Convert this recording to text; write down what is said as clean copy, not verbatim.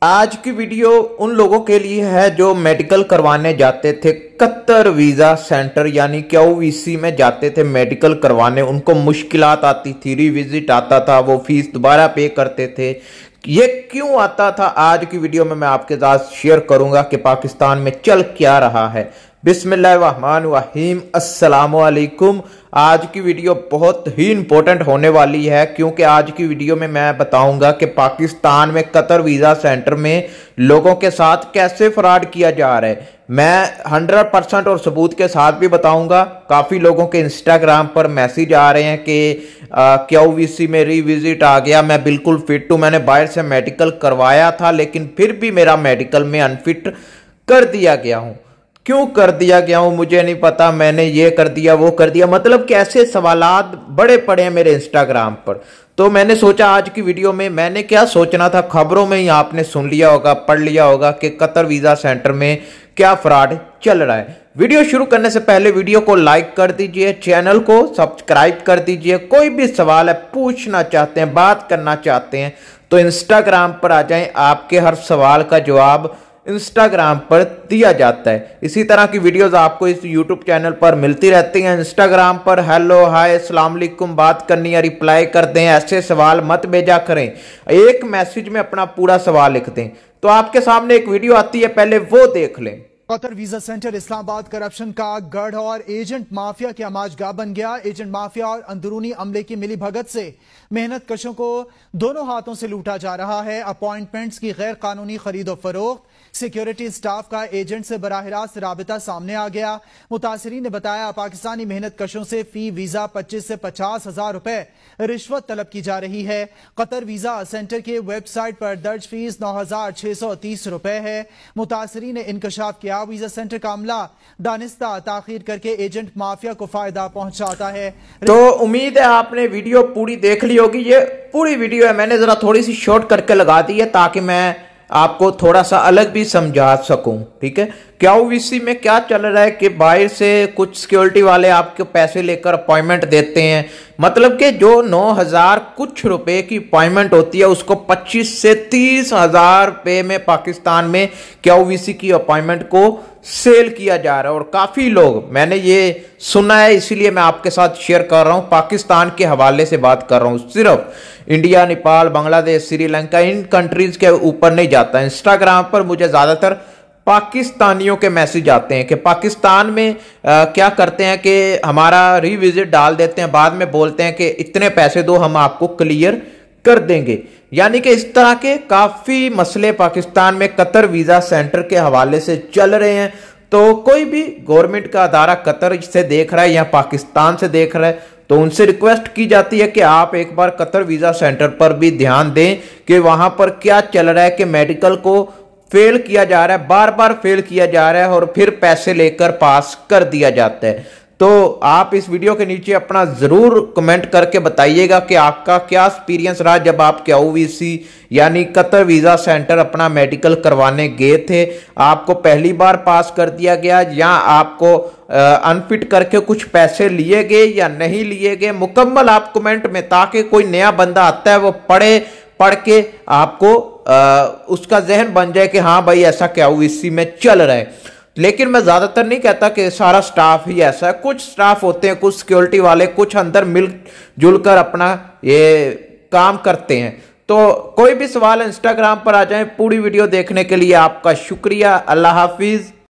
आज की वीडियो उन लोगों के लिए है जो मेडिकल करवाने जाते थे कतर वीजा सेंटर यानी क्यूवीसी में जाते थे मेडिकल करवाने। उनको मुश्किलात आती थी, रिविजिट आता था, वो फीस दोबारा पे करते थे। ये क्यों आता था, आज की वीडियो में मैं आपके साथ शेयर करूंगा कि पाकिस्तान में चल क्या रहा है। बिस्मिल्लाहिर्रहमानिर्रहीम, अस्सलामु अलैकुम। आज की वीडियो बहुत ही इंपॉर्टेंट होने वाली है क्योंकि आज की वीडियो में मैं बताऊंगा कि पाकिस्तान में कतर वीजा सेंटर में लोगों के साथ कैसे फ्रॉड किया जा रहा है। मैं 100% और सबूत के साथ भी बताऊंगा। काफी लोगों के इंस्टाग्राम पर मैसेज आ रहे हैं कि क्यूवीसी में रिविजिट आ गया, मैं बिल्कुल फिट हूं, मैंने बाहर से मेडिकल करवाया था लेकिन फिर भी मेरा मेडिकल में अनफिट कर दिया गया हूं। क्यों कर दिया गया हूं मुझे नहीं पता, मैंने ये कर दिया वो कर दिया, मतलब कैसे सवालात बड़े पड़े हैं मेरे इंस्टाग्राम पर। तो मैंने सोचा आज की वीडियो में, मैंने क्या सोचना था, खबरों में ही आपने सुन लिया होगा, पढ़ लिया होगा कि कतर वीजा सेंटर में क्या फ्रॉड चल रहा है। वीडियो शुरू करने से पहले वीडियो को लाइक कर दीजिए, चैनल को सब्सक्राइब कर दीजिए। कोई भी सवाल है, पूछना चाहते हैं, बात करना चाहते हैं तो इंस्टाग्राम पर आ जाएं, आपके हर सवाल का जवाब इंस्टाग्राम पर दिया जाता है। इसी तरह की वीडियोस आपको इस यूट्यूब चैनल पर मिलती रहती हैं। इंस्टाग्राम पर हेलो हाय अस्सलाम वालेकुम बात करनी है, रिप्लाई कर दें, ऐसे सवाल मत भेजा करें, एक मैसेज में अपना पूरा सवाल लिख दें। तो आपके सामने एक वीडियो आती है, पहले वो देख लें। Qatar visa centre Islamabad corruption का गढ़ और एजेंट माफिया की आमाजगाह बन गया। एजेंट माफिया और अंदरूनी अमले की मिली भगत से मेहनत कशों को दोनों हाथों से लूटा जा रहा है। अपॉइंटमेंट्स की गैर कानूनी खरीदो फरोख्त, सिक्योरिटी स्टाफ का एजेंट से बराह रास्त राबिता सामने आ गया। मुतासरीन ने बताया पाकिस्तानी मेहनत कशों से फी वीजा 25 से 50 हजार रुपए रिश्वत तलब की जा रही है। कतर वीजा सेंटर के वेबसाइट पर दर्ज फीस 9,630 रुपए है। मुतासरीन ने इंकशाफ किया वीजा सेंटर का अमला दानिस्ता ताखीर करके एजेंट माफिया को फायदा पहुंचाता है। तो उम्मीद है आपने वीडियो पूरी देख ली होगी। ये पूरी वीडियो है, मैंने जरा थोड़ी सी शॉर्ट करके लगा दी है ताकि मैं आपको थोड़ा सा अलग भी समझा सकूं। ठीक है, क्यूवीसी में क्या चल रहा है कि बाहर से कुछ सिक्योरिटी वाले आपके पैसे लेकर अपॉइंटमेंट देते हैं, मतलब कि जो 9,000 कुछ रुपए की अपॉइंटमेंट होती है उसको 25 से 30 हजार रुपए में पाकिस्तान में क्यूवीसी की अपॉइंटमेंट को सेल किया जा रहा है। और काफी लोग, मैंने ये सुना है इसीलिए मैं आपके साथ शेयर कर रहा हूं, पाकिस्तान के हवाले से बात कर रहा हूं, सिर्फ इंडिया, नेपाल, बांग्लादेश, श्रीलंका, इन कंट्रीज के ऊपर नहीं जाता। इंस्टाग्राम पर मुझे ज्यादातर पाकिस्तानियों के मैसेज आते हैं कि पाकिस्तान में क्या करते हैं कि हमारा रिविजिट डाल देते हैं, बाद में बोलते हैं कि इतने पैसे दो हम आपको क्लियर कर देंगे। यानी कि इस तरह के काफी मसले पाकिस्तान में कतर वीजा सेंटर के हवाले से चल रहे हैं। तो कोई भी गवर्नमेंट का अदारा कतर से देख रहा है या पाकिस्तान से देख रहा है तो उनसे रिक्वेस्ट की जाती है कि आप एक बार कतर वीजा सेंटर पर भी ध्यान दें कि वहां पर क्या चल रहा है कि मेडिकल को फेल किया जा रहा है, बार बार फेल किया जा रहा है और फिर पैसे लेकर पास कर दिया जाता है। तो आप इस वीडियो के नीचे अपना जरूर कमेंट करके बताइएगा कि आपका क्या एक्सपीरियंस रहा जब आप क्यूवीसी यानी कतर वीजा सेंटर अपना मेडिकल करवाने गए थे। आपको पहली बार पास कर दिया गया या आपको अनफिट करके कुछ पैसे लिए गए या नहीं लिए गए, मुकम्मल आप कमेंट में, ताकि कोई नया बंदा आता है वो पढ़ के आपको उसका जहन बन जाए कि हाँ भाई ऐसा क्यूवीसी में चल रहा है। लेकिन मैं ज्यादातर नहीं कहता कि सारा स्टाफ ही ऐसा है, कुछ स्टाफ होते हैं, कुछ सिक्योरिटी वाले, कुछ अंदर मिलजुल कर अपना ये काम करते हैं। तो कोई भी सवाल इंस्टाग्राम पर आ जाए। पूरी वीडियो देखने के लिए आपका शुक्रिया। अल्लाह हाफिज।